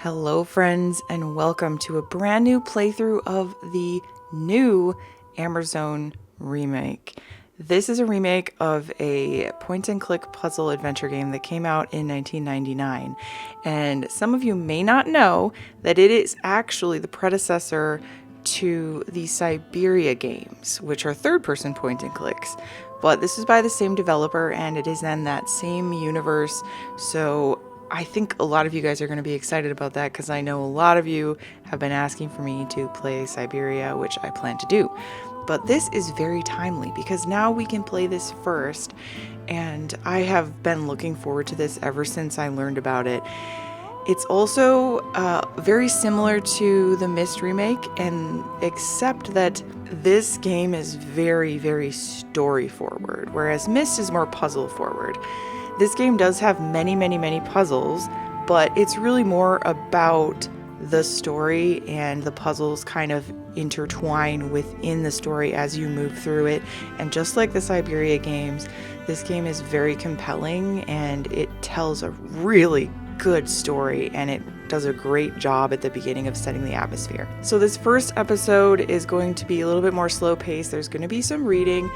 Hello friends, and welcome to a brand new playthrough of the new Amerzone remake. This is a remake of a point-and-click puzzle adventure game that came out in 1999. And some of you may not know that it is actually the predecessor to the Syberia games, which are third-person point-and-clicks. But this is by the same developer, and it is in that same universe, so I think a lot of you guys are going to be excited about that because I know a lot of you have been asking for me to play Syberia, which I plan to do. But this is very timely because now we can play this first, and I have been looking forward to this ever since I learned about it. It's also very similar to the Myst remake, and except that this game is very, very story forward, whereas Myst is more puzzle forward. This game does have many, many, many puzzles, but it's really more about the story, and the puzzles kind of intertwine within the story as you move through it. And just like the Syberia games, this game is very compelling and it tells a really good story, and it does a great job at the beginning of setting the atmosphere. So this first episode is going to be a little bit more slow paced. There's going to be some reading,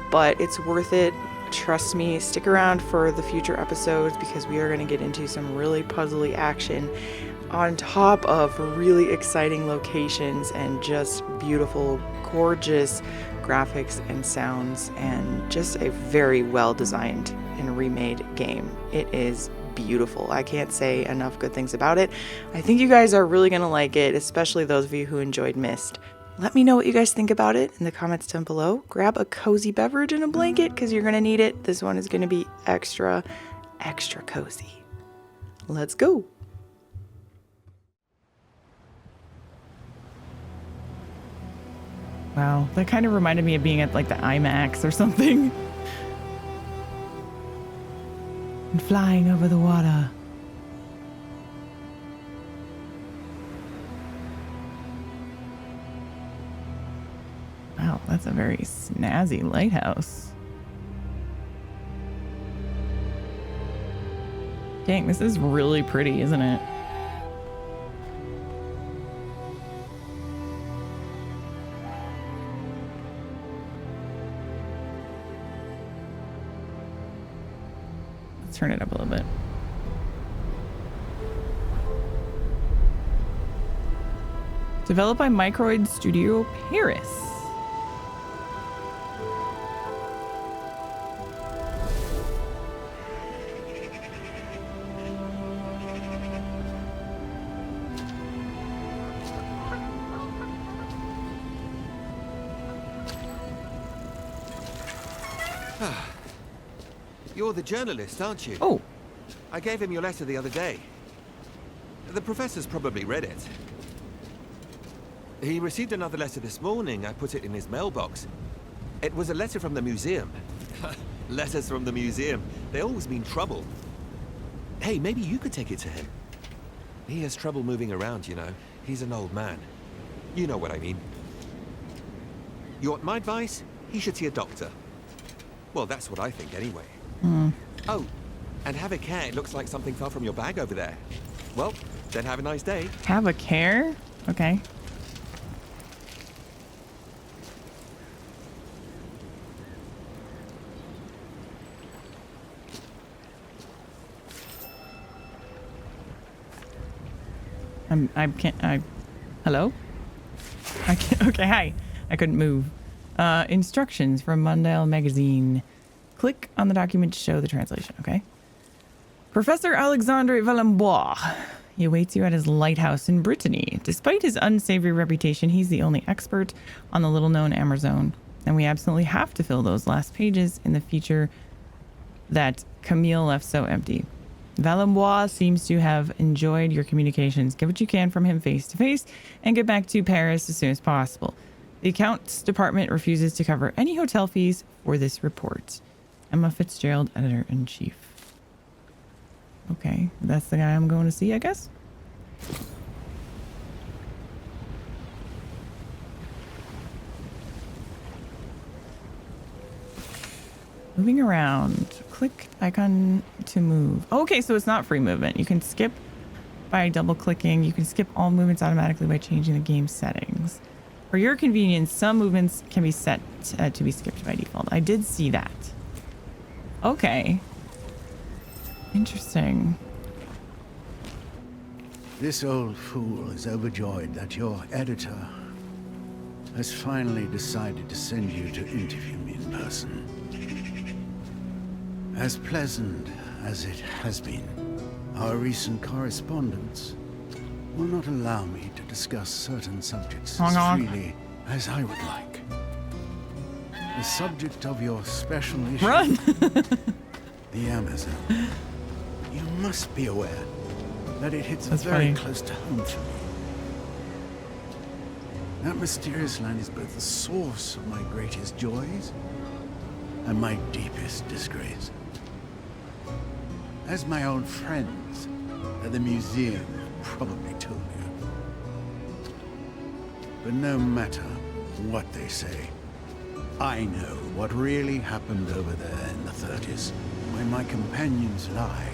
but it's worth it. Trust me, stick around for the future episodes because we are going to get into some really puzzly action on top of really exciting locations and just beautiful, gorgeous graphics and sounds, and just a very well designed and remade game. It is beautiful. I can't say enough good things about it. I think you guys are really going to like it, especially those of you who enjoyed Myst. Let me know what you guys think about it in the comments down below. Grab a cozy beverage and a blanket because you're going to need it. This one is going to be extra, extra cozy. Let's go. Wow, that kind of reminded me of being at like the IMAX or something. And flying over the water. Wow, that's a very snazzy lighthouse. Dang, this is really pretty, isn't it? Let's turn it up a little bit. Developed by Microid Studio Paris. You're the journalist, aren't you? Oh. I gave him your letter the other day. The professor's probably read it. He received another letter this morning. I put it in his mailbox. It was a letter from the museum. Letters from the museum. They always mean trouble. Hey, maybe you could take it to him. He has trouble moving around, you know. He's an old man. You know what I mean. You want my advice? He should see a doctor. Well, that's what I think anyway. Oh, and have a care. It looks like something fell from your bag over there. Well, then have a nice day. Have a care? Okay. Hello? I can't, okay, hi. I couldn't move. Instructions from Mondial magazine. Click on the document to show the translation, okay? Professor Alexandre Valembois. He awaits you at his lighthouse in Brittany. Despite his unsavory reputation, he's the only expert on the little-known Amerzone, and we absolutely have to fill those last pages in the feature that Camille left so empty. Valembois seems to have enjoyed your communications. Get what you can from him face-to-face, and get back to Paris as soon as possible. The accounts department refuses to cover any hotel fees for this report. Emma Fitzgerald, editor-in-chief. Okay, that's the guy I'm going to see, I guess. Moving around. Click icon to move. Okay, so it's not free movement. You can skip by double clicking. You can skip all movements automatically by changing the game settings. For your convenience, some movements can be set to be skipped by default. I did see that. Okay. Interesting. This old fool is overjoyed that your editor has finally decided to send you to interview me in person. As pleasant as it has been, our recent correspondence will not allow me to discuss certain subjects as freely as I would like. The subject of your special issue, Run! the Amerzone. You must be aware that it hits That's very funny. close to home for me. That mysterious land is both the source of my greatest joys and my deepest disgrace. As my old friends at the museum probably told you. But no matter what they say, I know what really happened over there in the 30s, when my companions Lai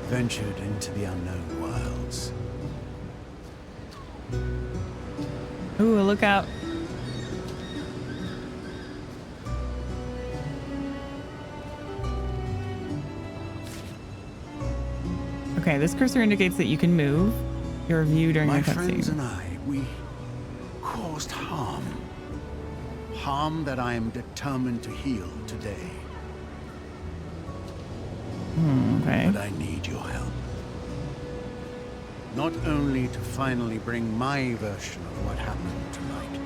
ventured into the unknown wilds. Ooh, look out. Okay, this cursor indicates that you can move your view during My your friends cutscene. and I, we caused harm. Harm that I am determined to heal today. Okay. But I need your help. Not only to finally bring my version of what happened tonight,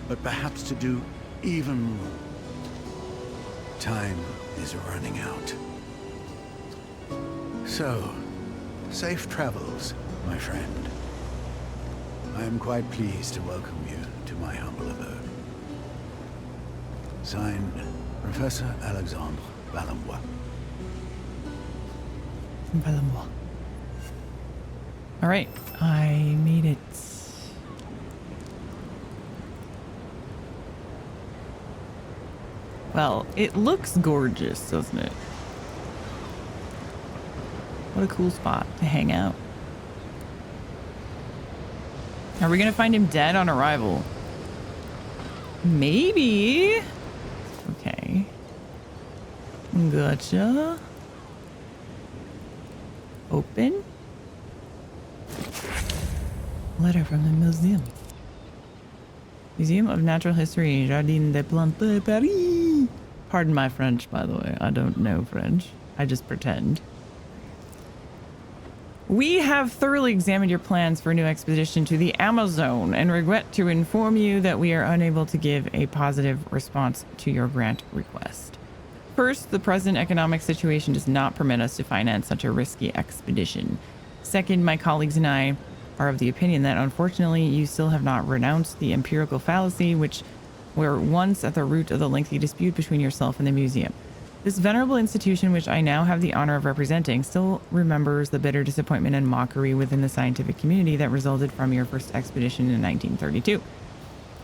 but perhaps to do even more. Time is running out. So, safe travels, my friend. I am quite pleased to welcome you to my humble abode. Signed, Professor Alexandre Balambois. All right, I made it. Well, it looks gorgeous, doesn't it? What a cool spot to hang out. Are we gonna find him dead on arrival? Maybe. Okay. Gotcha. Open. Letter from the museum. Museum of Natural History, Jardin des Plantes, Paris. Pardon my French, by the way. I don't know French. I just pretend. We have thoroughly examined your plans for a new expedition to the Amerzone and regret to inform you that we are unable to give a positive response to your grant request. First, the present economic situation does not permit us to finance such a risky expedition. Second, my colleagues and I are of the opinion that unfortunately you still have not renounced the empirical fallacy which were once at the root of the lengthy dispute between yourself and the museum. This venerable institution, which I now have the honor of representing, still remembers the bitter disappointment and mockery within the scientific community that resulted from your first expedition in 1932,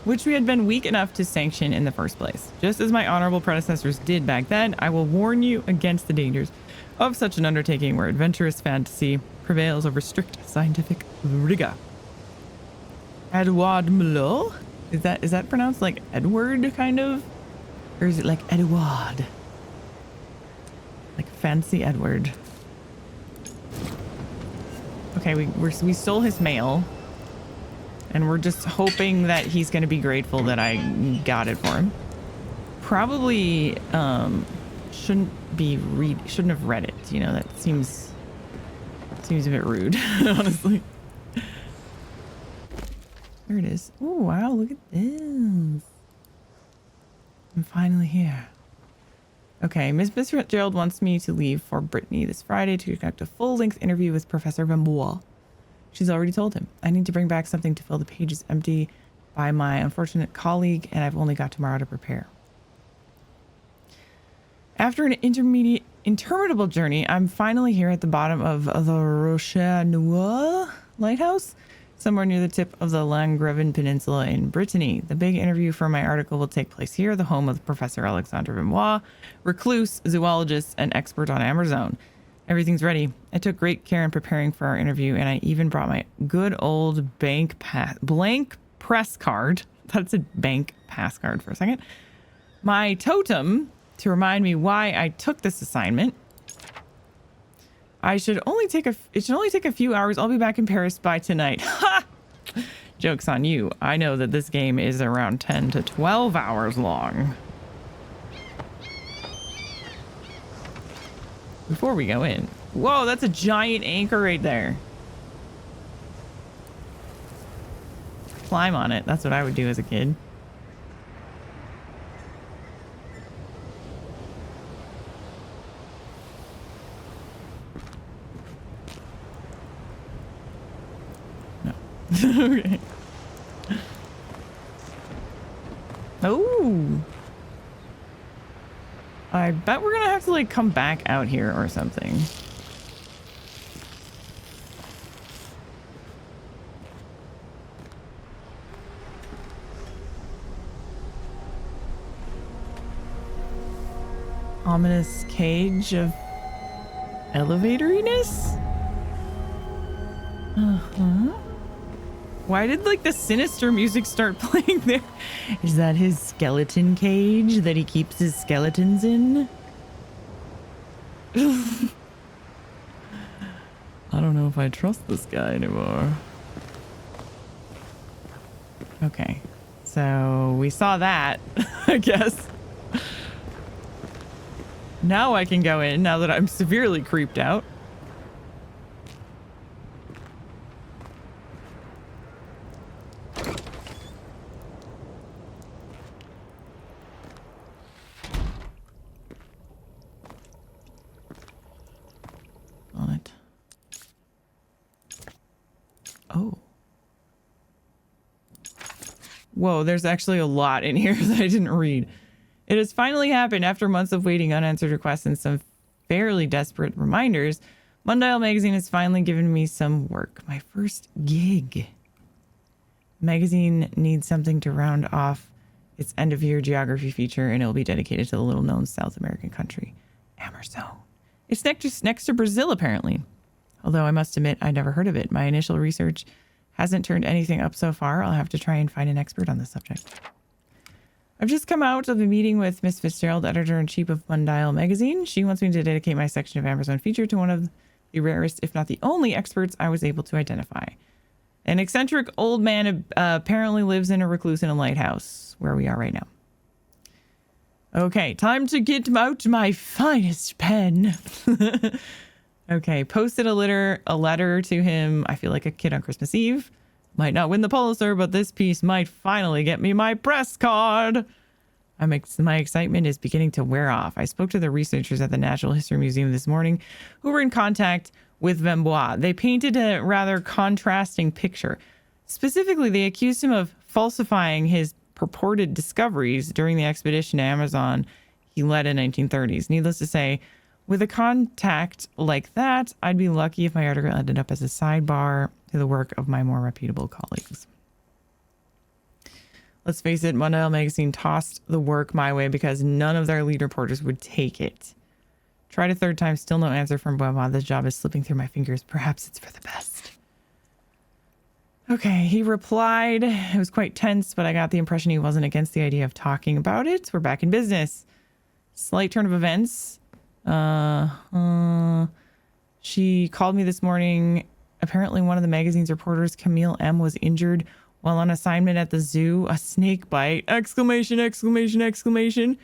which we had been weak enough to sanction in the first place. Just as my honorable predecessors did back then, I will warn you against the dangers of such an undertaking where adventurous fantasy prevails over strict scientific rigor. Edouard Mulot? Is that pronounced like Edward, kind of? Or is it like Edouard? Like fancy Edward. Okay, we stole his mail. And we're just hoping that he's going to be grateful that I got it for him. Probably shouldn't have read it. You know, that seems a bit rude, honestly. There it is. Oh, wow, look at this. I'm finally here. Okay, Miss Fitzgerald wants me to leave for Brittany this Friday to conduct a full-length interview with Professor Van Bois. She's already told him. I need to bring back something to fill the pages empty by my unfortunate colleague, and I've only got tomorrow to prepare. After an interminable journey, I'm finally here at the bottom of the Rocher Noir lighthouse, somewhere near the tip of the Langreven Peninsula in Brittany. The big interview for my article will take place here, the home of Professor Alexandre Vimois, recluse, zoologist, and expert on Amerzone. Everything's ready. I took great care in preparing for our interview, and I even brought my good old blank press card. That's a bank pass card for a second. My totem to remind me why I took this assignment. It should only take a few hours. I'll be back in Paris by tonight. Ha! Joke's on you. I know that this game is around 10 to 12 hours long. Before we go in. Whoa, that's a giant anchor right there. Climb on it. That's what I would do as a kid. No. Okay. Oh. I bet we're gonna have to like come back out here or something. Ominous cage of elevatoriness? Uh-huh. Why did like the sinister music start playing there? Is that his skeleton cage that he keeps his skeletons in? I don't know if I trust this guy anymore. Okay. So we saw that, I guess. Now I can go in now that I'm severely creeped out. Oh. Whoa, there's actually a lot in here that I didn't read. It has finally happened after months of waiting, unanswered requests, and some fairly desperate reminders. Mundial magazine has finally given me some work. My first gig. Magazine needs something to round off its end-of-year geography feature, and it will be dedicated to the little-known South American country, Amerzone. It's next to Brazil, apparently. Although I must admit, I never heard of it. My initial research hasn't turned anything up so far. I'll have to try and find an expert on this subject. I've just come out of a meeting with Miss Fitzgerald, editor-in-chief of Mundial magazine. She wants me to dedicate my section of Amerzone feature to one of the rarest, if not the only, experts I was able to identify. An eccentric old man apparently lives in a recluse in a lighthouse, where we are right now. Okay, time to get out my finest pen. Okay, posted a letter to him. I feel like a kid on Christmas Eve. Might not win the Pulitzer, but this piece might finally get me my press card. My excitement is beginning to wear off. I spoke to the researchers at the Natural History Museum this morning who were in contact with Vembois. They painted a rather contrasting picture. Specifically, they accused him of falsifying his purported discoveries during the expedition to Amazon he led in the 1930s. Needless to say, with a contact like that, I'd be lucky if my article ended up as a sidebar to the work of my more reputable colleagues. Let's face it, Mundial magazine tossed the work my way because none of their lead reporters would take it. Tried a third time, still no answer from Boema. This job is slipping through my fingers. Perhaps it's for the best. Okay, he replied. It was quite tense, but I got the impression he wasn't against the idea of talking about it. We're back in business. Slight turn of events. She called me this morning. Apparently one of the magazine's reporters, Camille M., was injured while on assignment at the zoo. A snake bite! Exclamation, exclamation, exclamation.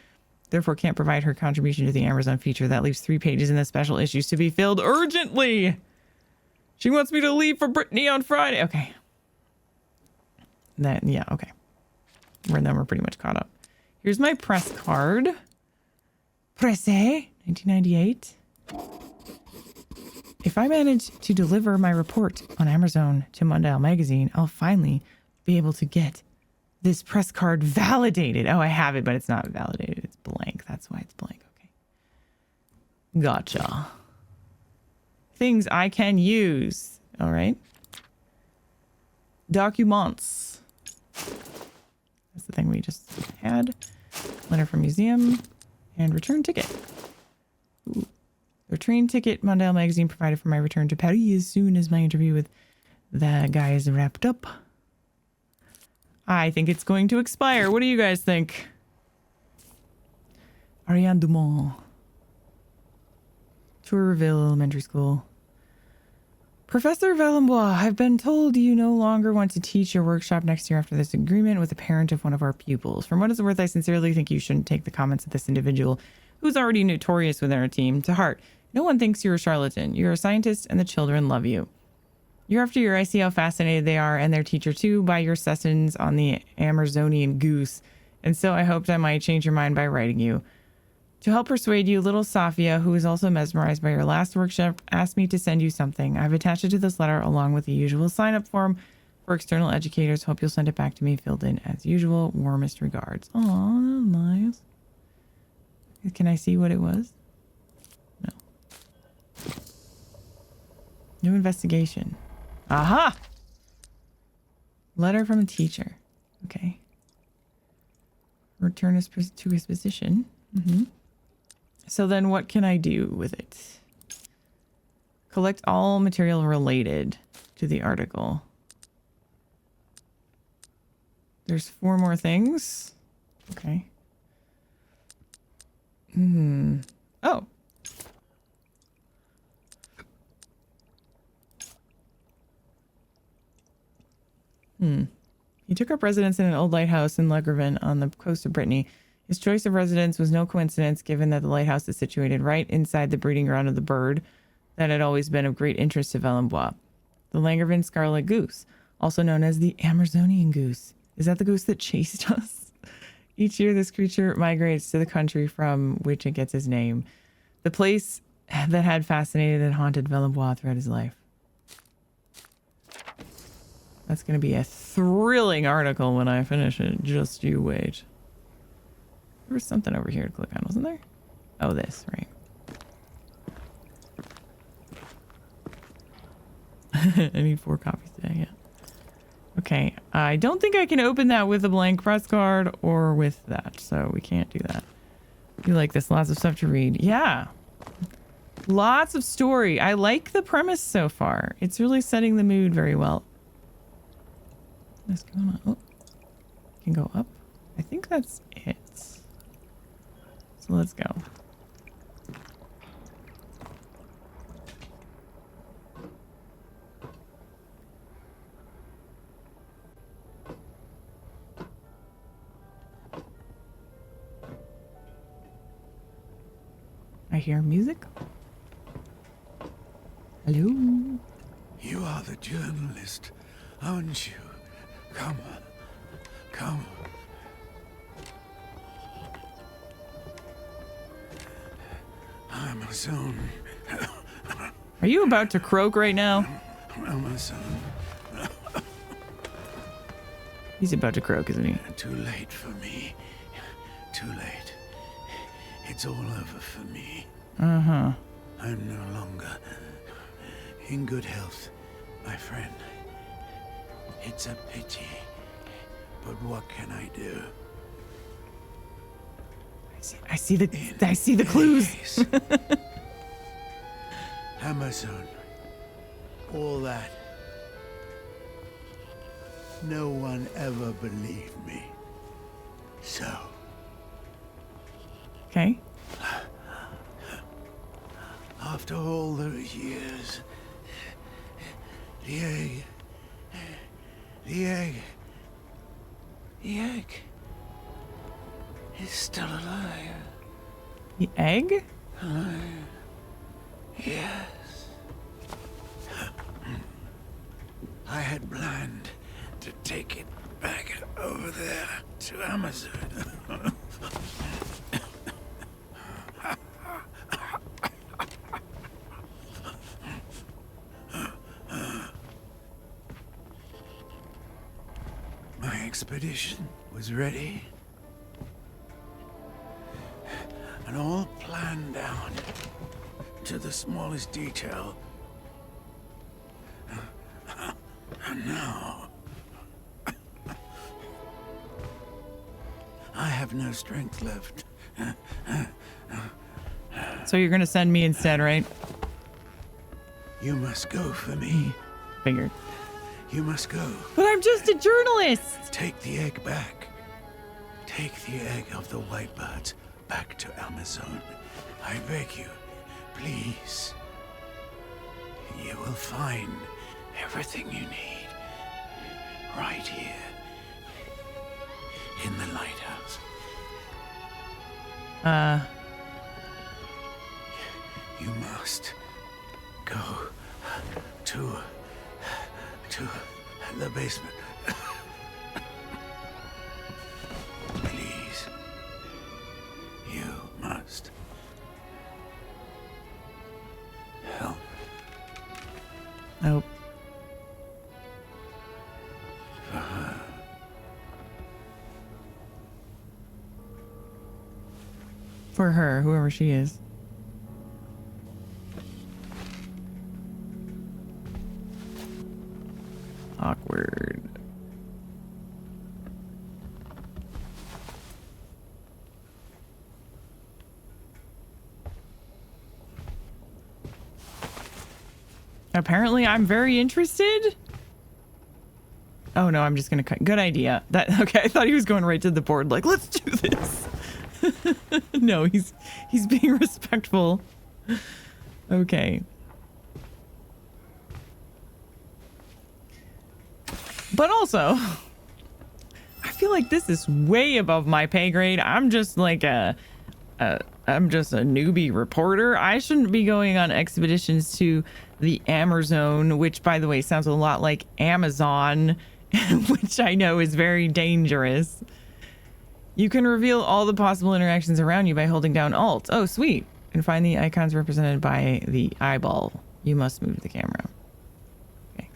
Therefore can't provide her contribution to the Amerzone feature. That leaves 3 pages in the special issues to be filled urgently. She wants me to leave for Brittany on Friday. Okay. Yeah, okay. Then we're pretty much caught up. Here's my press card. Presse, 1998. If I manage to deliver my report on Amerzone to Mundial magazine, I'll finally be able to get this press card validated. Oh, I have it, but it's not validated. It's blank. That's why it's blank. Okay. Gotcha. Things I can use. All right. Documents. That's the thing we just had. Letter from museum and return ticket. Ooh. The train ticket Mondale magazine provided for my return to Paris as soon as my interview with the guy is wrapped up. I think it's going to expire. What do you guys think? Ariane Dumont. Tourville Elementary School. Professor Valenbois, I've been told you no longer want to teach your workshop next year after this agreement with a parent of one of our pupils. From what it's worth, I sincerely think you shouldn't take the comments of this individual, who's already notorious within our team, to heart. No one thinks you're a charlatan. You're a scientist, and the children love you. Year after year, I see how fascinated they are, and their teacher too, by your sessions on the Amerzonian goose, and so I hoped I might change your mind by writing you. To help persuade you, little Safia, who is also mesmerized by your last workshop, asked me to send you something. I've attached it to this letter along with the usual sign-up form for external educators. Hope you'll send it back to me filled in as usual. Warmest regards. Aw, nice. Can I see what it was? No. New investigation. Aha! Letter from a teacher. Okay. Return us to his position. Mm-hmm. So then what can I do with it? Collect all material related to the article. There's 4 more things. Okay. Oh. He took up residence in an old lighthouse in Legrevin on the coast of Brittany. His choice of residence was no coincidence, given that the lighthouse is situated right inside the breeding ground of the bird that had always been of great interest to Valenbois. The Langervin scarlet goose, also known as the Amerzonian goose. Is that the goose that chased us? Each year, this creature migrates to the country from which it gets its name. The place that had fascinated and haunted Valenbois throughout his life. That's going to be a thrilling article when I finish it. Just you wait. There was something over here to click on, wasn't there? Oh, this, right. I need 4 copies today, yeah. Okay, I don't think I can open that with a blank press card or with that, so we can't do that. You like this? Lots of stuff to read. Yeah. Lots of story. I like the premise so far. It's really setting the mood very well. What's going on? Oh, can go up. I think that's it. So let's go. I hear music. Hello. You are the journalist, aren't you? Come. Come. Amerzone. Are you about to croak right now? Amerzone. He's about to croak, isn't he? Too late for me. Too late. It's all over for me. Uh-huh. I'm no longer in good health, my friend. It's a pity. But what can I do? I see the clues. Amerzone. All that. No one ever believed me. So. Okay. After all those years, the egg is still alive. The egg? Yes. I had planned to take it back over there to Amerzone. My expedition was ready. And all planned down to the smallest detail. And now, I have no strength left. So you're gonna send me instead, right? You must go for me. Figured. You must go. But I'm just a journalist! Take the egg back. Take the egg of the white birds back to Amerzone. I beg you, please. You will find everything you need right here in the lighthouse. You must go to the basement. Please. You must help. Nope. For her. For her, whoever she is. Awkward. Apparently I'm very interested. Oh no, I'm just gonna cut. Good idea. That okay, I thought he was going right to the board like, let's do this. No, he's being respectful. Okay. But also, I feel like this is way above my pay grade. I'm just like I'm just a newbie reporter. I shouldn't be going on expeditions to the Amerzone, which by the way sounds a lot like Amazon, which I know is very dangerous. You can reveal all the possible interactions around you by holding down Alt. Oh, sweet. And find the icons represented by the eyeball. You must move the camera. Okay.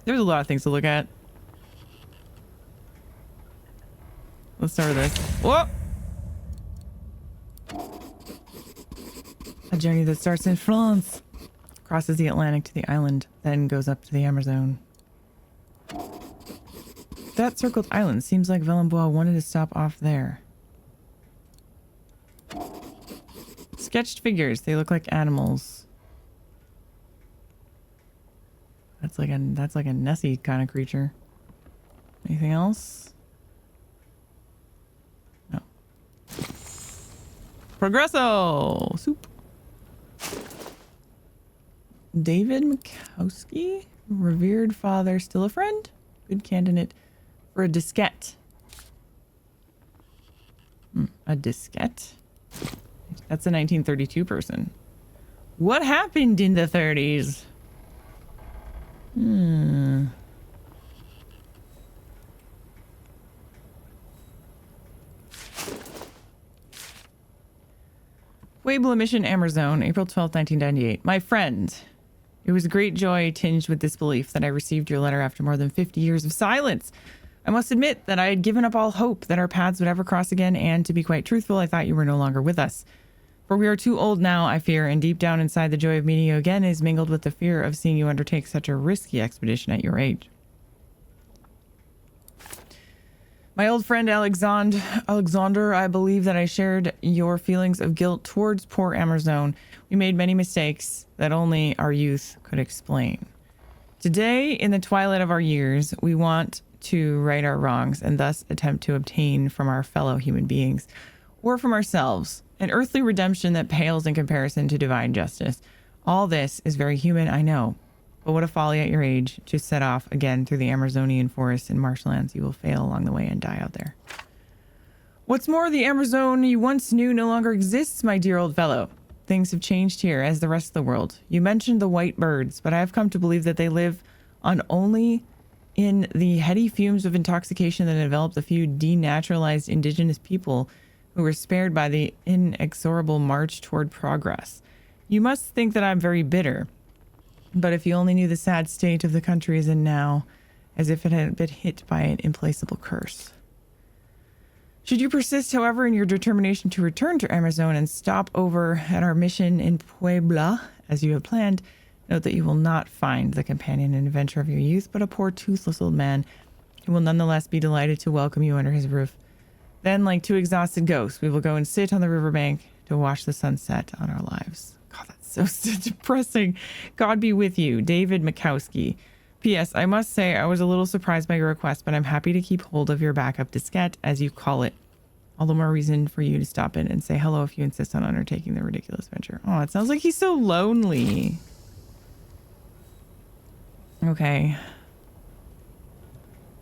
There's a lot of things to look at. Let's start with this. Whoa! A journey that starts in France, crosses the Atlantic to the island, then goes up to the Amerzone. That circled island seems like Velembois wanted to stop off there. Sketched figures. They look like animals. That's like a Nessie kind of creature. Anything else? No. Progresso! Soup. David Mikowski? Revered father, still a friend? Good candidate for a diskette. A diskette? That's a 1932 person. What happened in the 30s? Puebla Mission, Amerzone, April 12th, 1998. My friend, it was great joy tinged with disbelief that I received your letter after more than 50 years of silence. I must admit that I had given up all hope that our paths would ever cross again, and to be quite truthful, I thought you were no longer with us. For we are too old now, I fear, and deep down inside the joy of meeting you again is mingled with the fear of seeing you undertake such a risky expedition at your age. My old friend Alexander, I believe that I shared your feelings of guilt towards poor Amerzone. We made many mistakes that only our youth could explain. Today, in the twilight of our years, we want to right our wrongs and thus attempt to obtain from our fellow human beings, or from ourselves, an earthly redemption that pales in comparison to divine justice. All this is very human, I know. But what a folly at your age to set off again through the Amerzonian forests and marshlands. You will fail along the way and die out there. What's more, the Amerzone you once knew no longer exists, my dear old fellow. Things have changed here as the rest of the world. You mentioned the white birds, but I have come to believe that they live on only in the heady fumes of intoxication that enveloped the few denaturalized indigenous people who were spared by the inexorable march toward progress. You must think that I'm very bitter. But if you only knew the sad state of the country is in now, as if it had been hit by an implacable curse. Should you persist, however, in your determination to return to Amerzone and stop over at our mission in Puebla, as you have planned, note that you will not find the companion and adventure of your youth, but a poor toothless old man who will nonetheless be delighted to welcome you under his roof. Then, like two exhausted ghosts, we will go and sit on the riverbank to watch the sunset on our lives. God, that's so depressing. God be with you, David Mikowski. P.S. I must say I was a little surprised by your request, but I'm happy to keep hold of your backup diskette, as you call it. All the more reason for you to stop in and say hello if you insist on undertaking the ridiculous venture. Oh, it sounds like he's so lonely. Okay.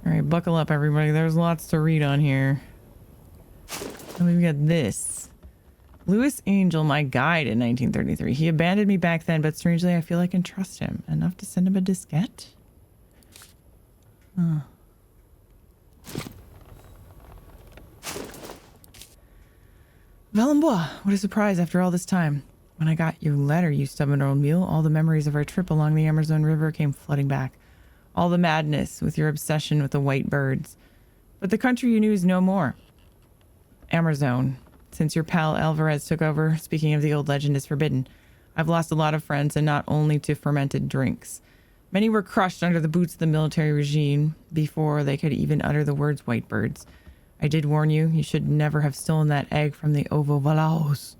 All right, buckle up, everybody. There's lots to read on here. And we've got this. Louis Angel, my guide in 1933. He abandoned me back then, but strangely, I feel I can trust him enough to send him a diskette. Huh. Valenbois, what a surprise after all this time. When I got your letter, you stubborn old mule, all the memories of our trip along the Amerzone River came flooding back. All the madness with your obsession with the white birds. But the country you knew is no more. Amerzone. Since your pal Alvarez took over, speaking of the old legend is forbidden. I've lost a lot of friends, and not only to fermented drinks. Many were crushed under the boots of the military regime before they could even utter the words white birds. I did warn you, you should never have stolen that egg from the Ovo Valaos.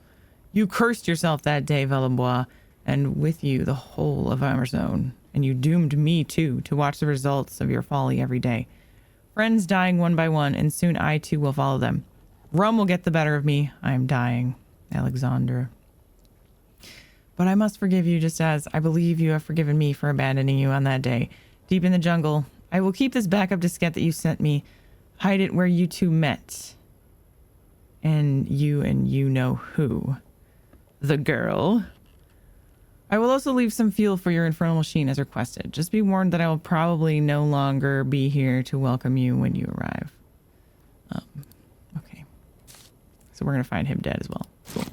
You cursed yourself that day, Valenbois, and with you the whole of Amerzone. And you doomed me, too, to watch the results of your folly every day. Friends dying one by one, and soon I, too, will follow them. Rum will get the better of me. I am dying, Alexandra. But I must forgive you just as I believe you have forgiven me for abandoning you on that day. Deep in the jungle, I will keep this backup diskette that you sent me. Hide it where you two met. And you know who. The girl. I will also leave some fuel for your infernal machine as requested. Just be warned that I will probably no longer be here to welcome you when you arrive. Okay. So we're going to find him dead as well. Cool.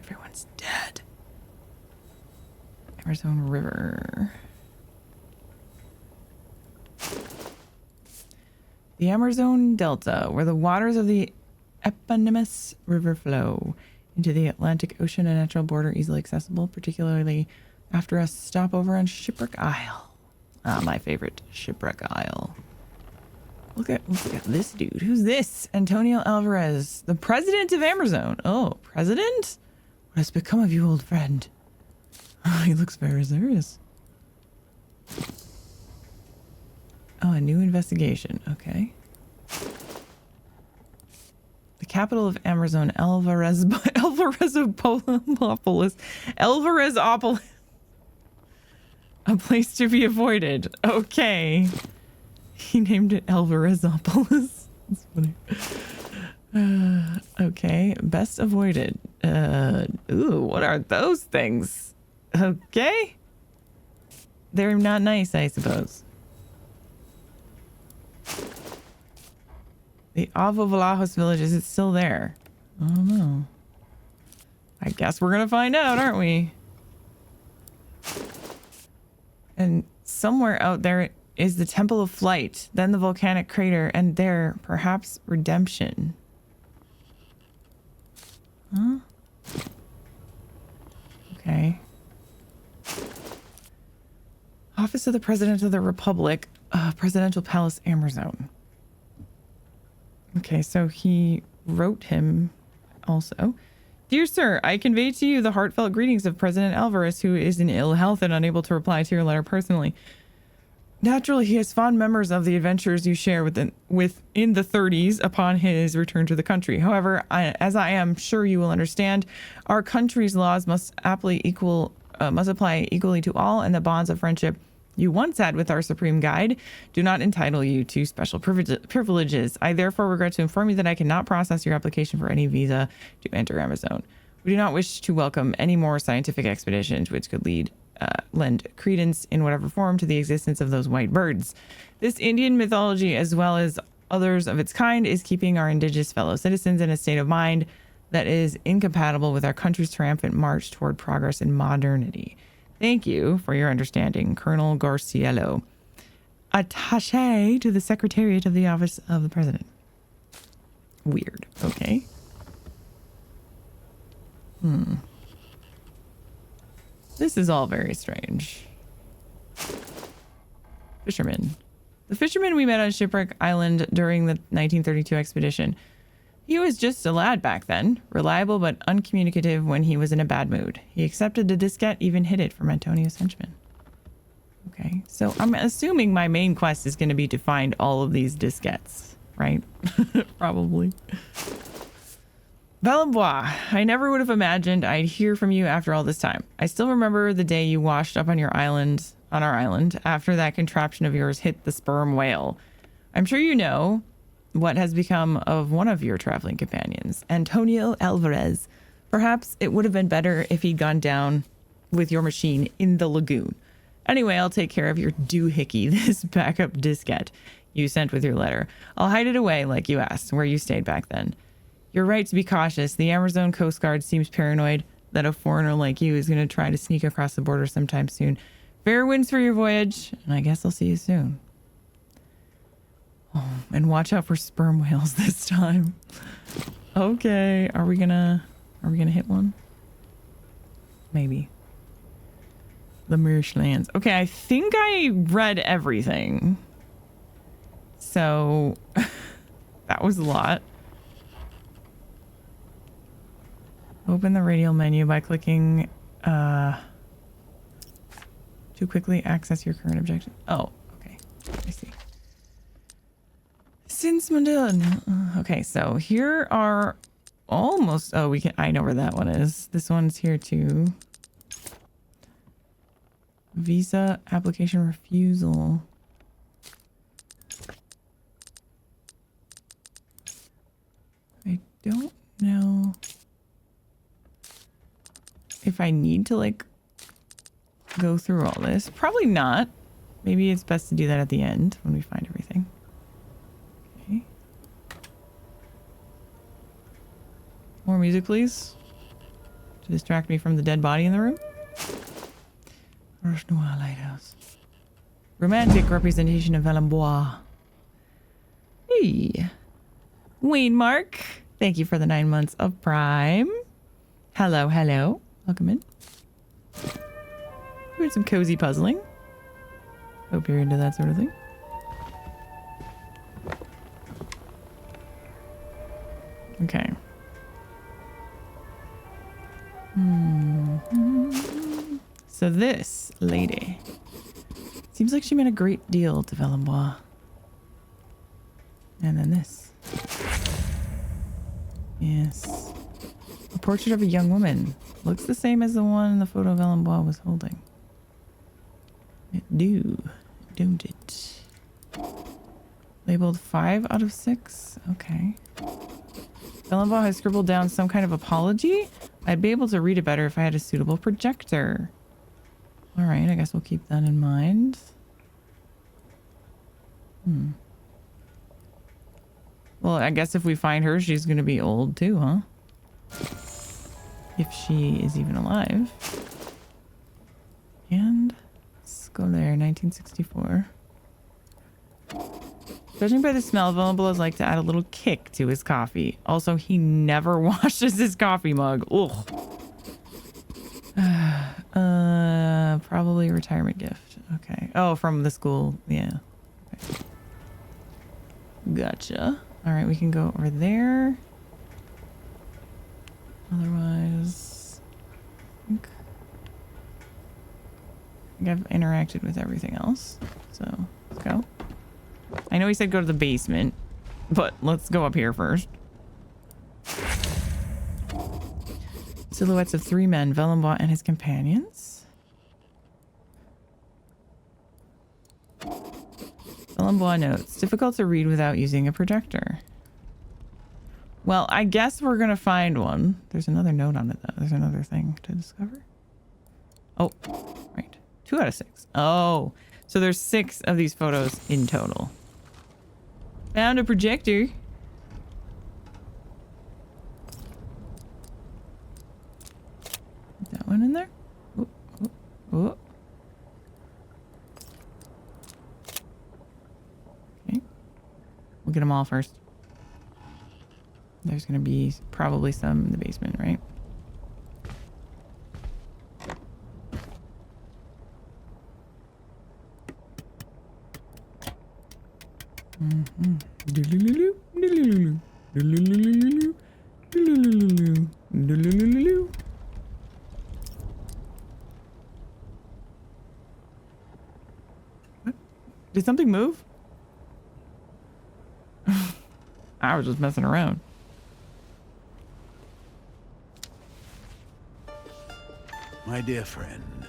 Everyone's dead. Amerzone River. The Amerzone Delta, where the waters of the eponymous river flow into the Atlantic Ocean, a natural border easily accessible, particularly after a stopover on Shipwreck Isle. Ah, my favorite, Shipwreck Isle. Look at this dude. Who's this? Antonio Alvarez, the president of Amerzone. Oh, president? What has become of you, old friend? Oh, he looks very serious. Oh, a new investigation. Okay. The capital of Amerzone, Alvarezopolis. A place to be avoided. Okay. He named it Alvarezopolis. That's funny. Okay. Best avoided. Ooh, what are those things? Okay. They're not nice, I suppose. The Avo Valajos village, is it still there? I don't know. I guess we're gonna find out, aren't we? And somewhere out there is the Temple of Flight, then the volcanic crater, and there, perhaps, redemption. Huh? Okay. Office of the President of the Republic, Presidential Palace, Amerzone. Okay, so he wrote him also. Dear sir, I convey to you the heartfelt greetings of President Alvarez, who is in ill health and unable to reply to your letter personally. Naturally, he has fond memories of the adventures you share within the 30s upon his return to the country. However, as I am sure you will understand, our country's laws must apply equally to all, and the bonds of friendship you once had with our supreme guide do not entitle you to special privileges. I therefore regret to inform you that I cannot process your application for any visa to enter Amerzone. We do not wish to welcome any more scientific expeditions which could lend credence in whatever form to the existence of those white birds. This Indian mythology, as well as others of its kind, is keeping our indigenous fellow citizens in a state of mind that is incompatible with our country's triumphant march toward progress and modernity. Thank you for your understanding, Colonel Garciello. Attaché to the Secretariat of the Office of the President. Weird. Okay. This is all very strange. Fishermen. The fishermen we met on Shipwreck Island during the 1932 expedition. He was just a lad back then, reliable but uncommunicative when he was in a bad mood. He accepted the diskette, even hid it from Antonio's henchmen. Okay, so I'm assuming my main quest is going to be to find all of these diskettes, right? Probably. Valenbois, I never would have imagined I'd hear from you after all this time. I still remember the day you washed up on our island, after that contraption of yours hit the sperm whale. I'm sure you know what has become of one of your traveling companions, Antonio Alvarez. Perhaps it would have been better if he'd gone down with your machine in the lagoon. Anyway, I'll take care of your doohickey, this backup diskette you sent with your letter. I'll hide it away like you asked, where you stayed back then. You're right to be cautious. The Amerzone Coast Guard seems paranoid that a foreigner like you is going to try to sneak across the border sometime soon. Fair winds for your voyage, and I guess I'll see you soon. Oh, and watch out for sperm whales this time. Okay, are we gonna hit one? Maybe. The Marshlands. Okay, I think I read everything. So that was a lot. Open the radial menu by clicking to quickly access your current objective. Oh, okay. I see. Since Mandela. Okay, so here are almost. Oh, I know where that one is. This one's here too. Visa application refusal. I don't know if I need to like go through all this. Probably not. Maybe it's best to do that at the end when we find everything. Okay. More music, please. To distract me from the dead body in the room. Rochenoir Lighthouse. Romantic representation of Valenbois. Hey. Wayne Mark. Thank you for the 9 months of Prime. Hello, hello. Welcome in. Doing some cozy puzzling. Hope you're into that sort of thing. Okay. So this lady seems like she meant a great deal to Valenbois. And then this. Yes. A portrait of a young woman. Looks the same as the one in the photo Valenbois was holding. It do, don't it? Labeled 5 out of 6? Okay. Valenbois has scribbled down some kind of apology. I'd be able to read it better if I had a suitable projector. Alright, I guess we'll keep that in mind. Well, I guess if we find her, she's gonna be old too, huh? If she is even alive. And Scolaire, 1964. Judging by the smell, Valenbois like to add a little kick to his coffee. Also, he never washes his coffee mug. Ugh. Probably a retirement gift. Okay. Oh, from the school. Yeah. Okay. Gotcha. All right, we can go over there. Otherwise, I think I've interacted with everything else. So let's go. I know he said go to the basement, but let's go up here first. Silhouettes of 3 men, Valenbois and his companions. Valenbois notes, difficult to read without using a projector. Well, I guess we're gonna find one. There's another note on it though. There's another thing to discover. Oh, right. 2 out of 6. Oh, so there's 6 of these photos in total. Found a projector. Is that one in there? Oh, oh, oh. Okay. We'll get them all first. There's going to be probably some in the basement, right? What? Did something move? I was just messing around. My dear friend,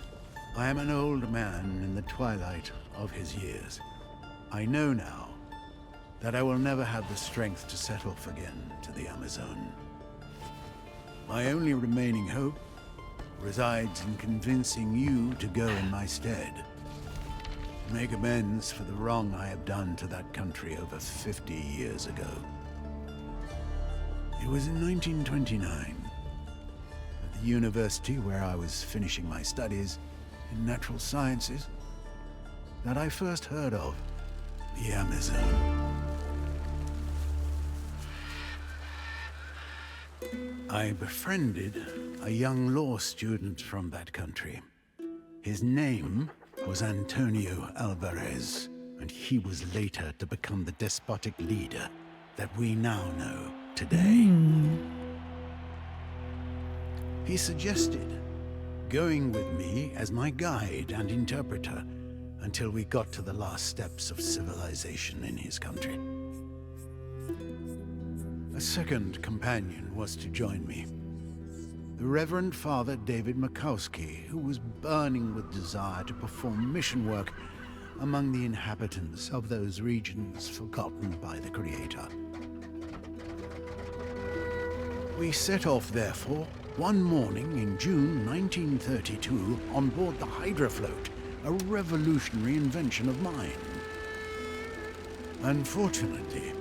I am an old man in the twilight of his years. I know now that I will never have the strength to set off again to the Amerzone. My only remaining hope resides in convincing you to go in my stead, to make amends for the wrong I have done to that country over 50 years ago. It was in 1929, at the university where I was finishing my studies in natural sciences, that I first heard of the Amerzone. I befriended a young law student from that country. His name was Antonio Alvarez, and he was later to become the despotic leader that we now know today. He suggested going with me as my guide and interpreter until we got to the last steps of civilization in his country. A second companion was to join me. The Reverend Father David Makowski, who was burning with desire to perform mission work among the inhabitants of those regions forgotten by the Creator. We set off, therefore, one morning in June 1932 on board the Hydra Float, a revolutionary invention of mine. Unfortunately,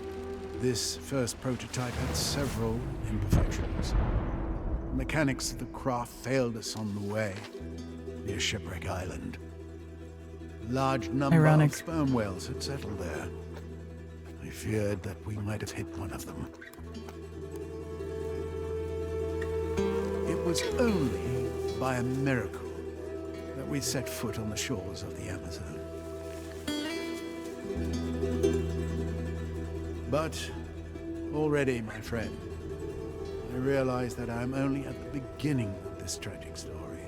this first prototype had several imperfections. The mechanics of the craft failed us on the way near Shipwreck Island. A large number of sperm whales had settled there. I feared that we might have hit one of them. It was only by a miracle that we set foot on the shores of the Amerzone. But already, my friend, I realize that I'm only at the beginning of this tragic story.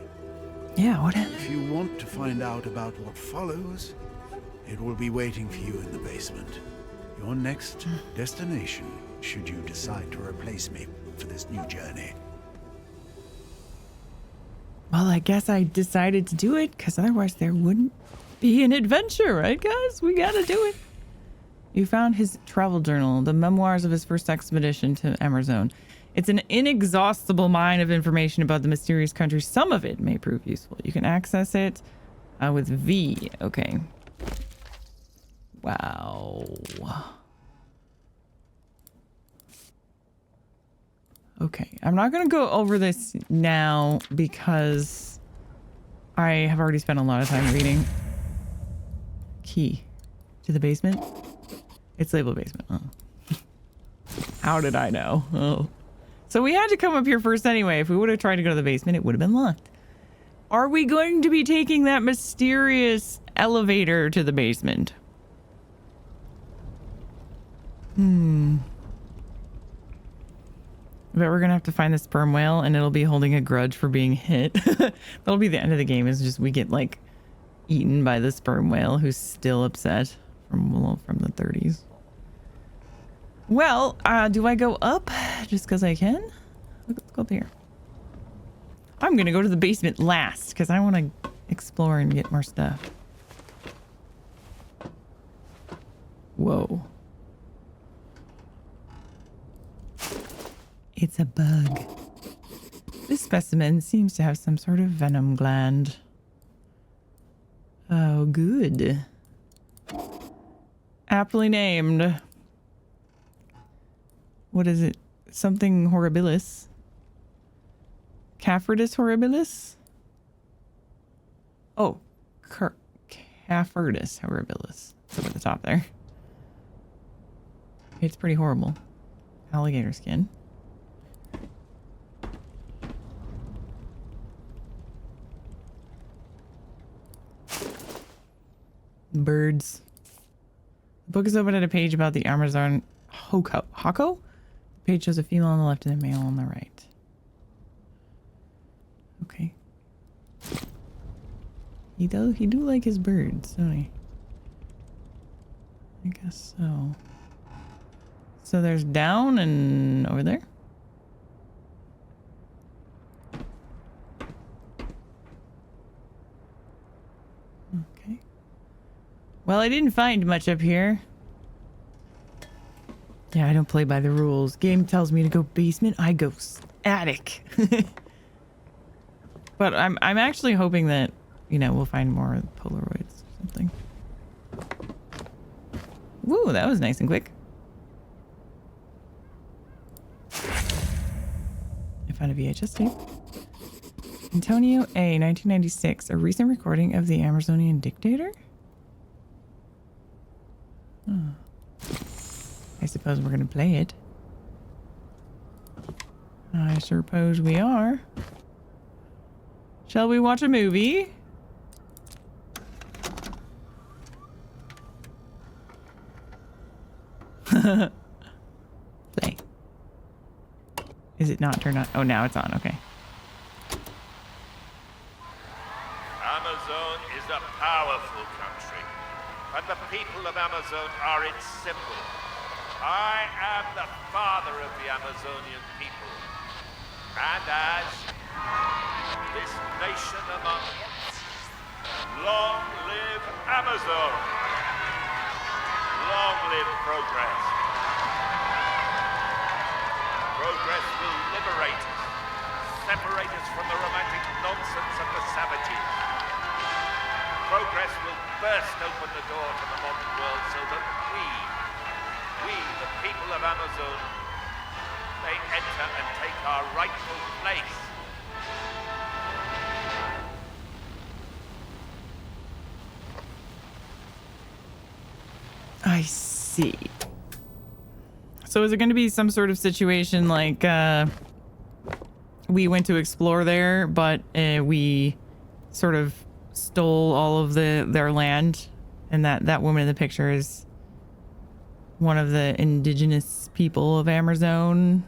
Yeah, what happened? If you want to find out about what follows, it will be waiting for you in the basement. Your next destination, should you decide to replace me for this new journey. Well, I guess I decided to do it because otherwise there wouldn't be an adventure, right, guys? We gotta do it. You found his travel journal, the memoirs of his first expedition to Amerzone. It's an inexhaustible mine of information about the mysterious country. Some of it may prove useful. You can access it with V. Okay. Wow. Okay, I'm not going to go over this now because I have already spent a lot of time reading. Key to the basement. It's labeled basement. Oh. How did I know? Oh. So we had to come up here first anyway. If we would have tried to go to the basement, it would have been locked. Are we going to be taking that mysterious elevator to the basement? I bet we're gonna have to find the sperm whale and it'll be holding a grudge for being hit. That'll be the end of the game, is just we get like eaten by the sperm whale who's still upset from the 30s. Well, do I go up just because I can? Let's go up here. I'm gonna go to the basement last because I want to explore and get more stuff. Whoa. It's a bug. This specimen seems to have some sort of venom gland. Oh, good. Aptly named. What is it? Something horribilis. Caphordus horribilis? Oh, Caphordus horribilis. It's up at the top there. It's pretty horrible. Alligator skin. Birds. The book is open at a page about the Amerzone Hako? page shows a female on the left and a male on the right. Okay. He do like his birds, don't he? I guess so. So there's down and over there? Okay. Well, I didn't find much up here. Yeah, I don't play by the rules. Game tells me to go basement, I go attic. But I'm actually hoping that, you know, we'll find more Polaroids or something. Woo, that was nice and quick. I found a VHS tape. Antonio A, 1996, a recent recording of the Amazonian dictator? Oh. I suppose we're gonna play it. I suppose we are. Shall we watch a movie? Play. Is it not turned on? Oh, now it's on. Okay. Amerzone is a powerful country, and the people of Amerzone are its symbol. I am the father of the Amazonian people, and as this nation among us, long live Amazone! Long live progress! Progress will liberate us, separate us from the romantic nonsense of the savages. Progress will burst open the door to the modern world so that we, the people of Amazone, may enter and take our rightful place. I see. So is it going to be some sort of situation like we went to explore there, but we sort of stole all of their land, and that woman in the picture is one of the indigenous people of Amerzone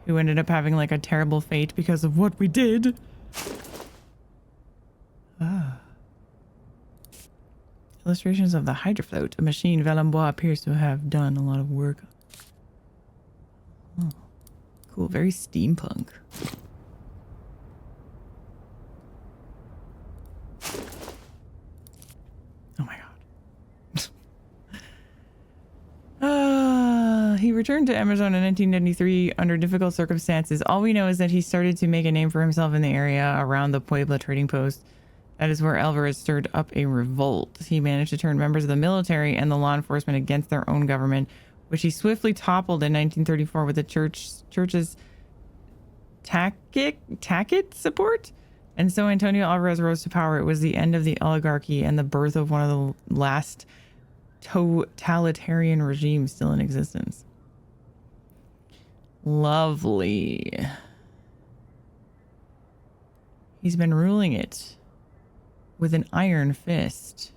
who ended up having like a terrible fate because of what we did? Ah. Illustrations of the Hydrofloat, a machine Valembois appears to have done a lot of work. Oh, cool, very steampunk. Oh my god. He returned to Amerzone in 1993 under difficult circumstances. All we know is that he started to make a name for himself in the area around the Puebla trading post. That is where Alvarez stirred up a revolt. He managed to turn members of the military and the law enforcement against their own government, which he swiftly toppled in 1934 with the church's Tacket support. And so Antonio Alvarez rose to power. It was the end of the oligarchy and the birth of one of the last totalitarian regimes still in existence. Lovely. He's been ruling it with an iron fist.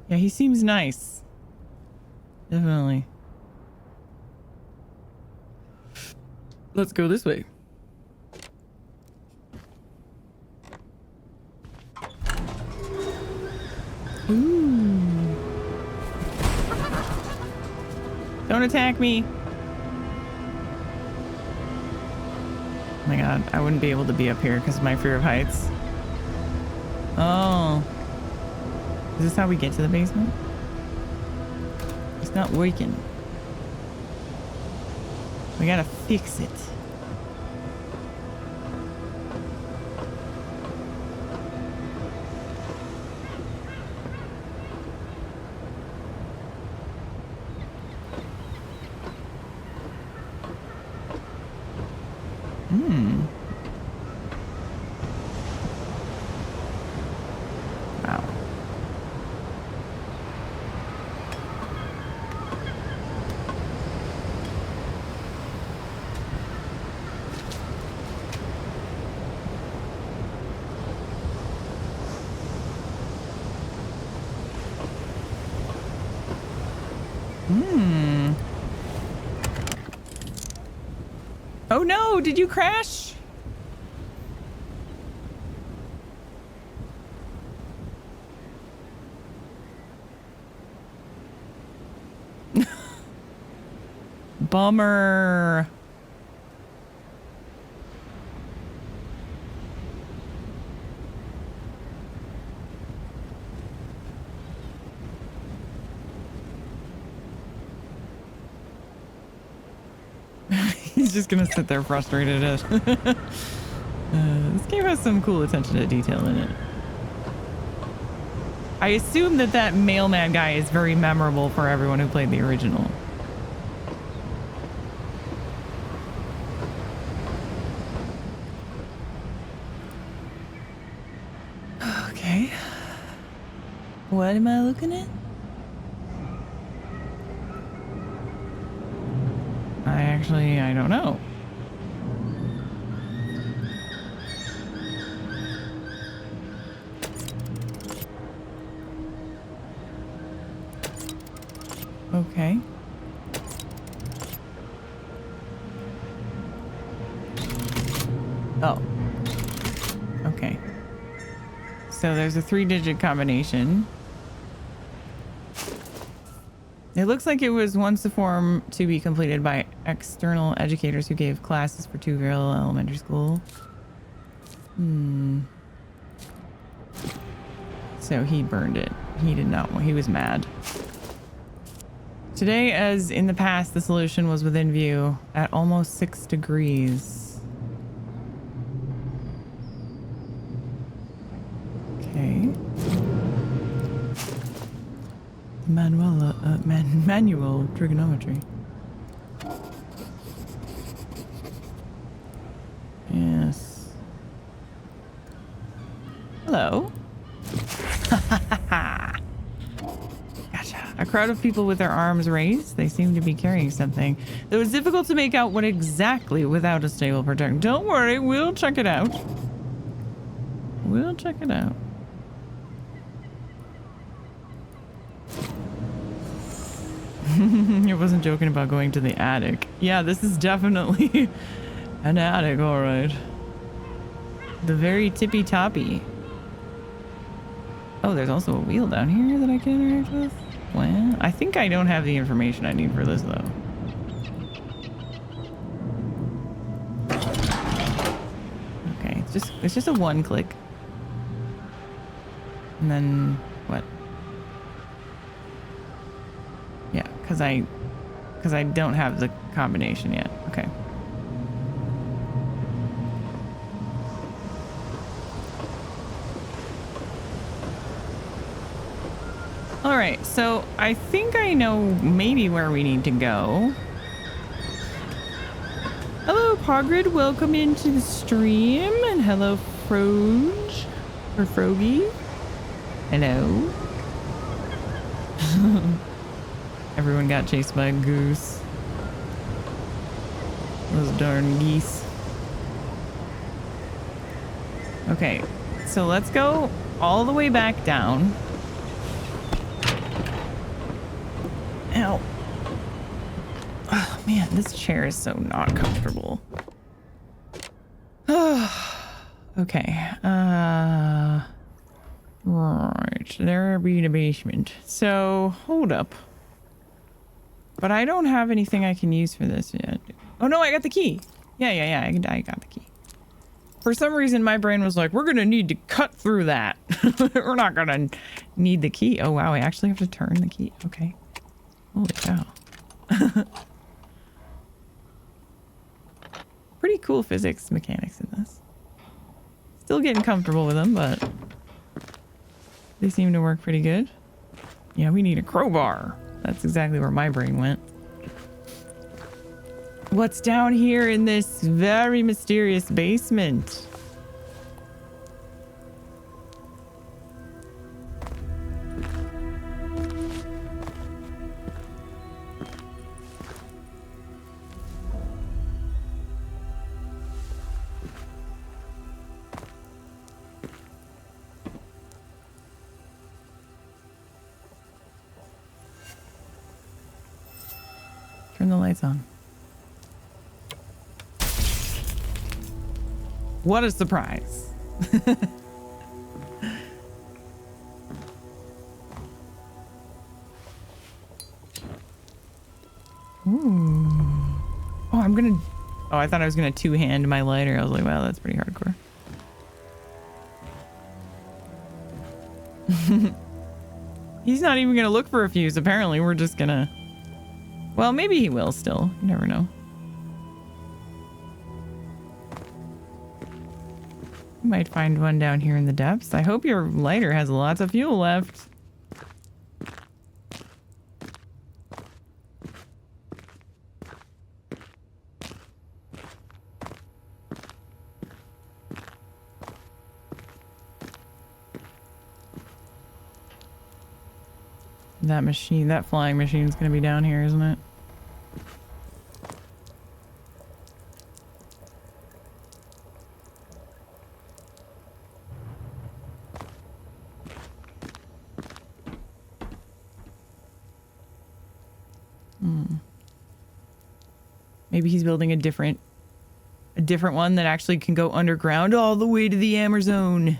Yeah, he seems nice. Definitely. Let's go this way. Ooh. Don't attack me. Oh my god, I wouldn't be able to be up here because of my fear of heights. Oh. Is this how we get to the basement? It's not working. We gotta fix it. Wow. Hmm. Oh no, did you crash? Bummer. He's just gonna sit there frustrated. This game has some cool attention to detail in it. I assume that that mailman guy is very memorable for everyone who played the original. Okay. What am I looking at? I don't know. Okay. Oh. Okay. So there's a 3-digit combination. It looks like it was once a form to be completed by external educators who gave classes for Tuville Elementary School. So he burned it. He did not want, he was mad. Today, as in the past, the solution was within view at almost 6 degrees. Okay. Manual trigonometry. Yes. Hello. Gotcha. A crowd of people with their arms raised. They seem to be carrying something. It was difficult to make out what exactly without a stable protection. Don't worry, we'll check it out. We'll check it out. I wasn't joking about going to the attic. Yeah, this is definitely an attic, all right. The very tippy-toppy. Oh, there's also a wheel down here that I can interact with? Well, I think I don't have the information I need for this, though. Okay, it's just a 1-click. And then, what? Yeah, because I don't have the combination yet. Okay. All right, so I think I know maybe where we need to go. Hello, Pogrid. Welcome into the stream. And hello, Froge. Or Frogie. Hello. Everyone got chased by a goose. Those darn geese. Okay, so let's go all the way back down. Ow. Oh man, this chair is so not comfortable. Okay, right, there be the basement. So, hold up. But I don't have anything I can use for this yet. Oh no, I got the key. Yeah, I got the key. For some reason, my brain was like, we're gonna need to cut through that. We're not gonna need the key. Oh wow, I actually have to turn the key. Okay. Holy cow. Pretty cool physics mechanics in this. Still getting comfortable with them, but they seem to work pretty good. Yeah, we need a crowbar. That's exactly where my brain went. What's down here in this very mysterious basement? Turn the lights on. What a surprise. Ooh. Oh, I'm gonna... Oh, I thought I was gonna two-hand my lighter. I was like, wow, that's pretty hardcore. He's not even gonna look for a fuse. Apparently, we're just gonna... Well, maybe he will still. You never know. You might find one down here in the depths. I hope your lighter has lots of fuel left. That machine, that flying machine is going to be down here, isn't it? Maybe he's building a different one that actually can go underground all the way to the Amerzone.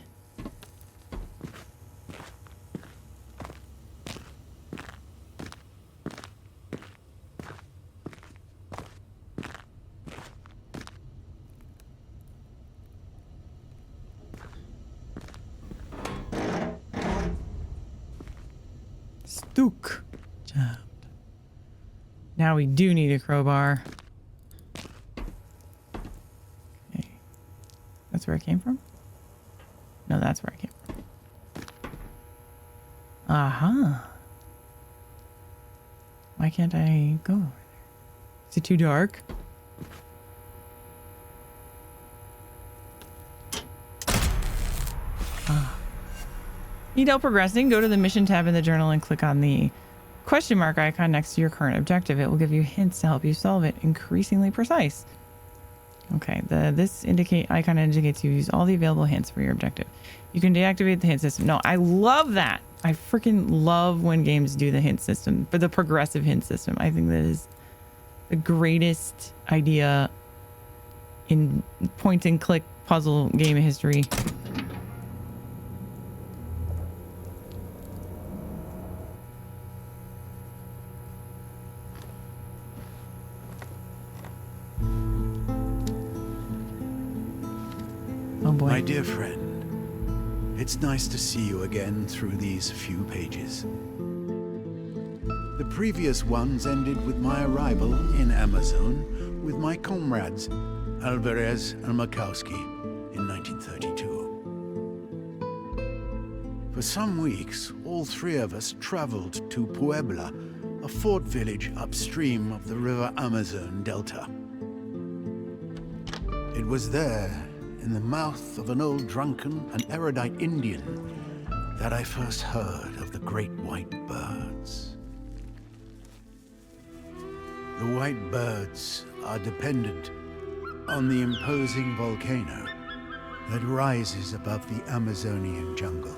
Stook. Jammed. Now we do need a crowbar. Okay. That's where it came from? No, that's where it came from. Uh-huh. Why can't I go over there? Is it too dark? Need help progressing? Go to the mission tab in the journal and click on the question mark icon next to your current objective. It will give you hints to help you solve it. Increasingly precise. Okay, this icon indicates you use all the available hints for your objective. You can deactivate the hint system. No, I love that. I freaking love when games do the hint system, but the progressive hint system. I think that is the greatest idea in point and click puzzle game history. Oh boy. My dear friend, it's nice to see you again through these few pages. The previous ones ended with my arrival in Amerzone with my comrades, Alvarez and Makowski, in 1932. For some weeks, all three of us traveled to Puebla, a fort village upstream of the river Amazon Delta. It was there, in the mouth of an old drunken and erudite Indian, that I first heard of the great white birds. The white birds are dependent on the imposing volcano that rises above the Amazonian jungle.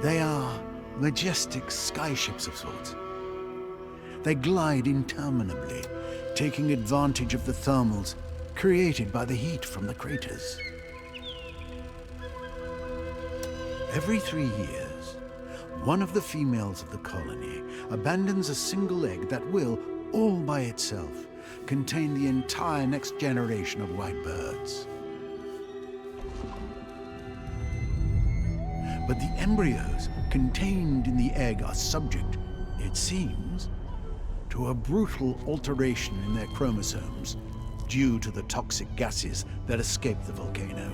They are majestic skyships of sorts. They glide interminably, taking advantage of the thermals created by the heat from the craters. Every 3 years, one of the females of the colony abandons a single egg that will, all by itself, contain the entire next generation of white birds. But the embryos contained in the egg are subject, it seems, to a brutal alteration in their chromosomes due to the toxic gases that escape the volcano.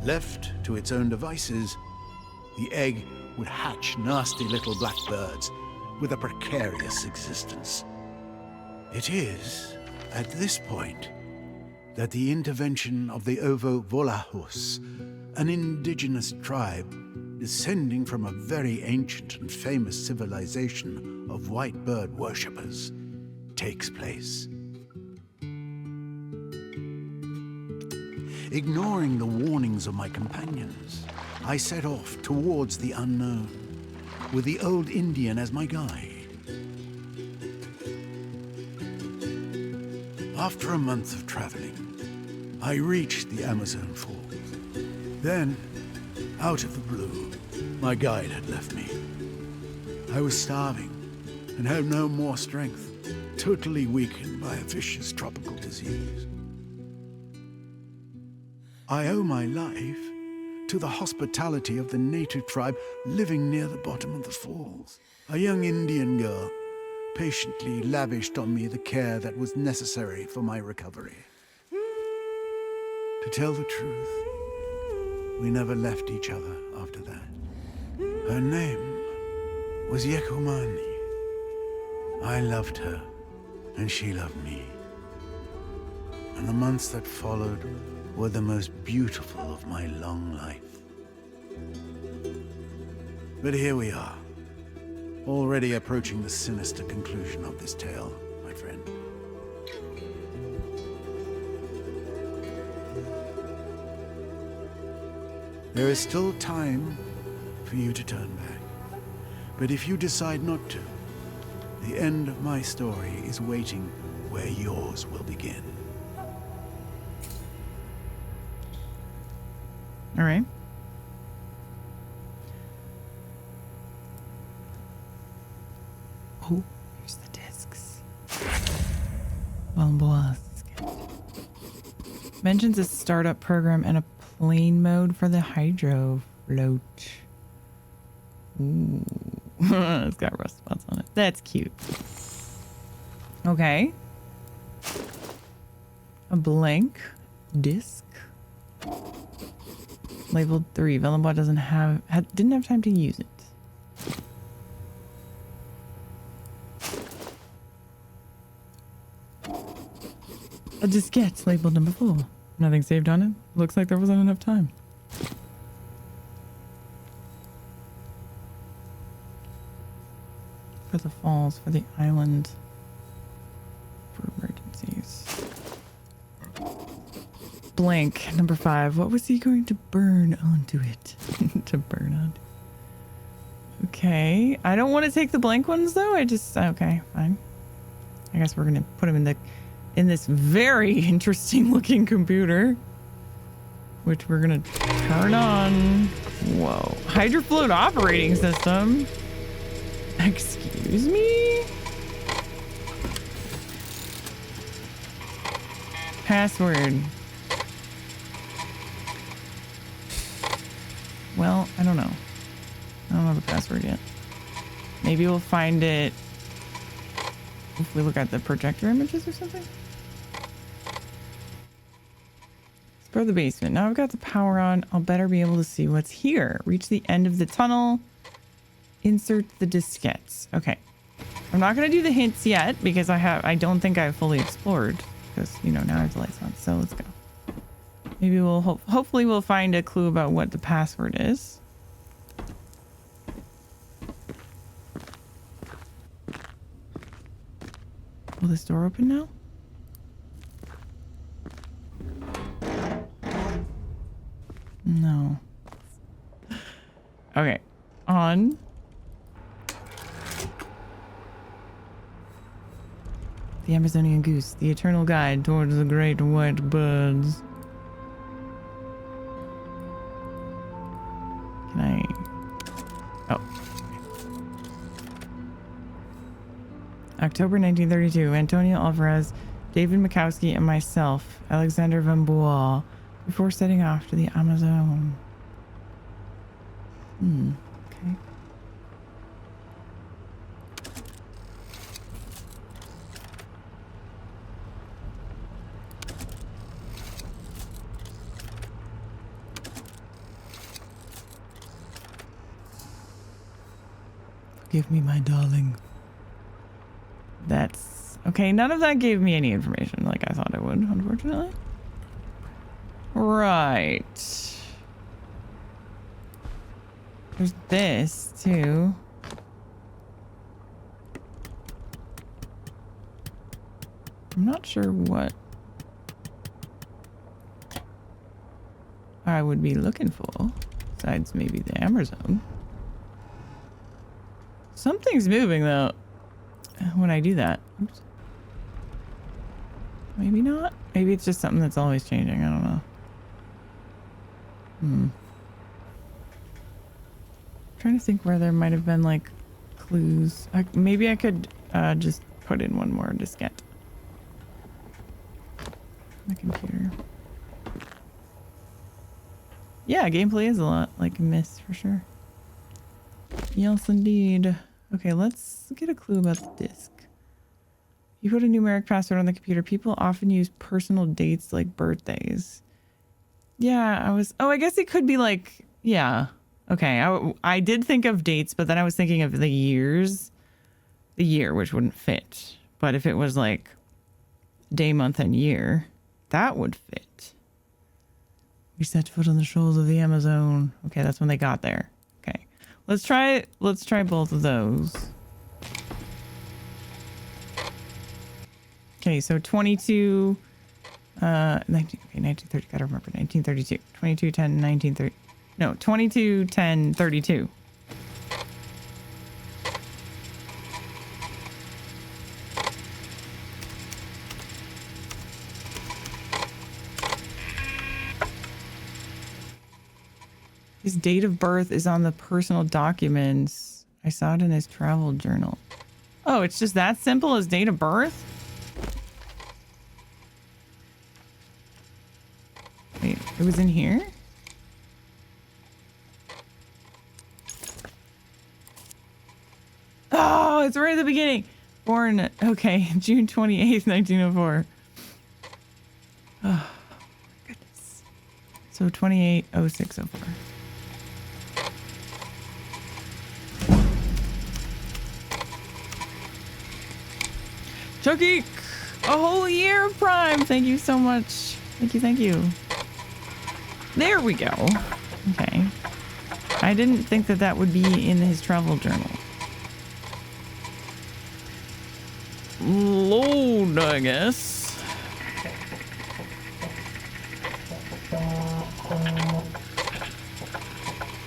Left to its own devices, the egg would hatch nasty little black birds with a precarious existence. It is at this point that the intervention of the Ovo-Volahos, an indigenous tribe descending from a very ancient and famous civilization of white bird worshippers, takes place. Ignoring the warnings of my companions, I set off towards the unknown, with the old Indian as my guide. After a month of traveling, I reached the Amazone Falls. Then, out of the blue, my guide had left me. I was starving and had no more strength, totally weakened by a vicious tropical disease. I owe my life to the hospitality of the native tribe living near the bottom of the falls. A young Indian girl patiently lavished on me the care that was necessary for my recovery. To tell the truth, we never left each other after that. Her name was Yekomani. I loved her, and she loved me. And the months that followed were the most beautiful of my long life. But here we are, already approaching the sinister conclusion of this tale, my friend. There is still time for you to turn back. But if you decide not to, the end of my story is waiting where yours will begin. All right. Oh, here's the discs. Mentions a startup program and a plane mode for the hydro float. Ooh. It's got rust spots on it. That's cute. Okay. A blank disc. Labeled 3. Vellenbot didn't have time to use it. A diskette labeled number 4. Nothing saved on it. Looks like there wasn't enough time. For the falls, for the island, for emergencies. Blank, number 5. What was he going to burn onto it? To burn on. Okay. I don't want to take the blank ones though. Okay, fine. I guess we're gonna put them in this very interesting looking computer, which we're gonna turn on. Whoa. Hydrofloat operating system. Excuse me? Password. Well, I don't know. I don't know the password yet. Maybe we'll find it if we look at the projector images or something. Explore the basement. Now I've got the power on. I'll better be able to see what's here. Reach the end of the tunnel. Insert the diskettes. Okay. I'm not going to do the hints yet because I don't think I've fully explored because, you know, now I have the lights on. So let's go. Maybe we'll hopefully we'll find a clue about what the password is. Will this door open now? No. Okay. On. The Amazonian goose, the eternal guide towards the great white birds. Can I? Oh. October 1932. Antonio Alvarez, David Mikowski, and myself, Alexander Van Bois, before setting off to the Amazone. Okay. Forgive me, my darling. That's okay. None of that gave me any information like I thought it would, unfortunately. Right. There's this too. I'm not sure what I would be looking for, besides maybe the Amerzone. Something's moving though when I do that. Oops. Maybe not. Maybe it's just something that's always changing. I don't know. Trying to think where there might have been like clues. Maybe I could just put in one more diskette. My computer. Yeah, gameplay is a lot like Myst for sure. Yes, indeed. Okay, let's get a clue about the disk. You put a numeric password on the computer. People often use personal dates like birthdays. Yeah, oh, I guess it could be like, yeah. Okay, I did think of dates, but then I was thinking of the years. The year, which wouldn't fit. But if it was like day, month, and year, that would fit. We set foot on the shores of the Amerzone. Okay, that's when they got there. Okay. Let's try both of those. Okay, so 22 1930, gotta remember 1932. 22 10 1930. No, 22 10 32. His date of birth is on the personal documents. I saw it in his travel journal. Oh, it's just that simple as date of birth? Wait, it was in here? Oh, it's right at the beginning. Born, okay, June 28th, 1904. Oh, my goodness. So 280604. Chucky, a whole year of Prime. Thank you so much. Thank you. There we go. Okay. I didn't think that would be in his travel journal. Load, I guess.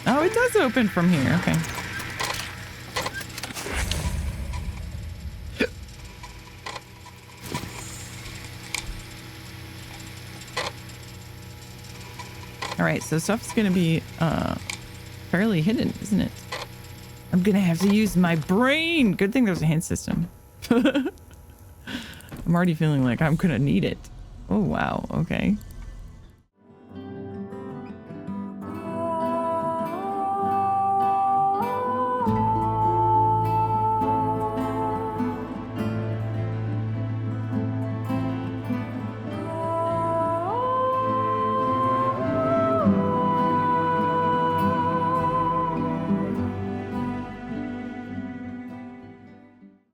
Oh, it does open from here. Okay. All right, so stuff's gonna be fairly hidden, isn't it? I'm gonna have to use my brain. Good thing there's a hint system. I'm already feeling like I'm gonna need it. Oh wow, okay.